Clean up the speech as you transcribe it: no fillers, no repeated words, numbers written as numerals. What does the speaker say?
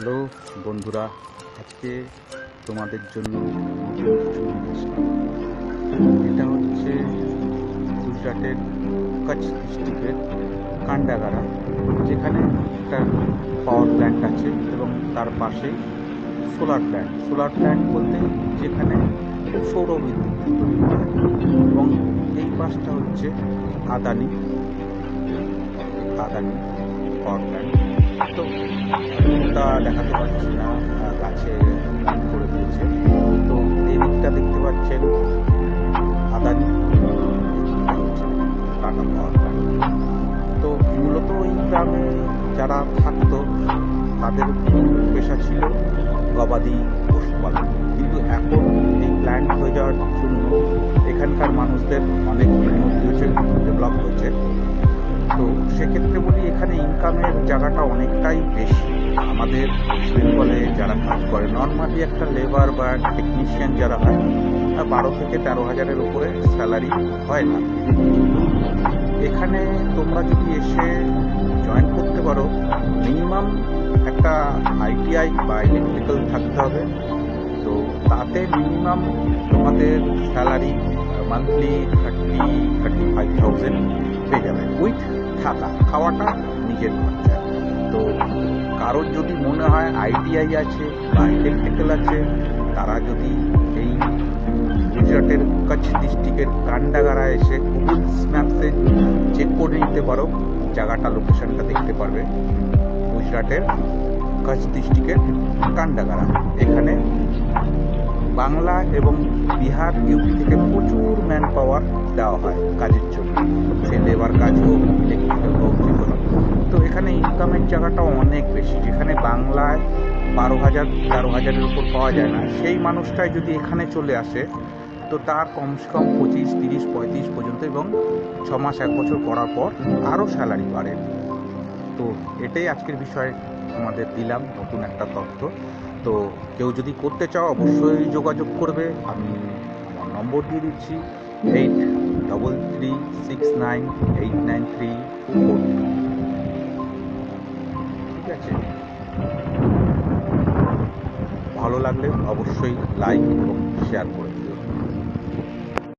Hello বন্ধুরা, আজকে তোমাদের জন্য নতুন কিছু নিয়ে আসলাম। এটা হচ্ছে গুজরাটের কচ্ছ ডিস্ট্রিক্টের কান্ডাগারা, যেখানে একটা পাওয়ার প্ল্যান্ট আছে এবং তার পাশেই সোলার প্ল্যান্ট বলতে যেখানে সৌরবিদ্যুৎ তৈরি হয়। এবং এই পাশটা হচ্ছে আদানি পাওয়ার প্ল্যান্ট। তো ওটা দেখাতে পারছি না, গাছে প্ল্যান্ট করে দিয়েছে। তো এই দিকটা দেখতে পাচ্ছেন আদানি, এটা হচ্ছে টাটা পাওয়ার প্ল্যান্ট। তো মূলত এই গ্রামে যারা থাকতো তাদের পেশা ছিল গবাদি পশুপালন, কিন্তু এখন এই প্ল্যান্ট হয়ে যাওয়ার জন্য এখানকার মানুষদের অনেক উন্নতি হয়েছে, ডেভেলপ হয়েছে। তো সেক্ষেত্রে বলি, এখানে ইনকামের জায়গাটা অনেকটাই বেশি। আমাদের ওয়েস্ট বেঙ্গলে যারা কাজ করে নর্মালি একটা লেবার বা টেকনিশিয়ান যারা হয় 12 থেকে 13 হাজারের উপরে স্যালারি হয় না। কিন্তু এখানে তোমরা যদি এসে জয়েন করতে পারো, মিনিমাম একটা ITI বা ইলেকট্রিক্যাল থাকতে হবে। তো তাতে মিনিমাম তোমাদের স্যালারি মান্থলি 35,000 পেয়ে যাবে, উইথ থাকা খাওয়াটা নিজের খরচা। তো কারোর যদি মনে হয় ITI আছে বা ইলেকট্রিক্যাল আছে, তারা যদি এই গুজরাটের কচ্ছ ডিস্ট্রিক্টের কান্ডাগারা এসে গুগল ম্যাপসে চেক করে নিতে পারো, জায়গাটা লোকেশনটা দেখতে পারবে। গুজরাটের কচ্ছ ডিস্ট্রিক্টের কান্ডাগারা, এখানে বাংলা এবং বিহার, ইউপি থেকে প্রচুর ম্যান পাওয়ার দেওয়া হয় কাজের জন্য, সে লেবার কাজ হোক, ইলেকট্রিক্যাল হোক, যেগুলো। তো এখানে ইনকামের জায়গাটা অনেক বেশি। যেখানে বাংলায় 12,000 13,000-এর উপর পাওয়া যায় না, সেই মানুষটাই যদি এখানে চলে আসে তো তার কমসে কম 25, 30, 35 পর্যন্ত, এবং 6 মাস 1 বছর করার পর আরও স্যালারি বাড়ে। তো এটাই আজকের বিষয়, আমাদের দিলাম নতুন একটা তথ্য। তো কেউ যদি করতে চাও অবশ্যই যোগাযোগ করবে। আমি আমার নম্বর দিয়ে দিচ্ছি 8336989342। ঠিক আছে, ভালো লাগলে অবশ্যই লাইক এবং শেয়ার করে দিন।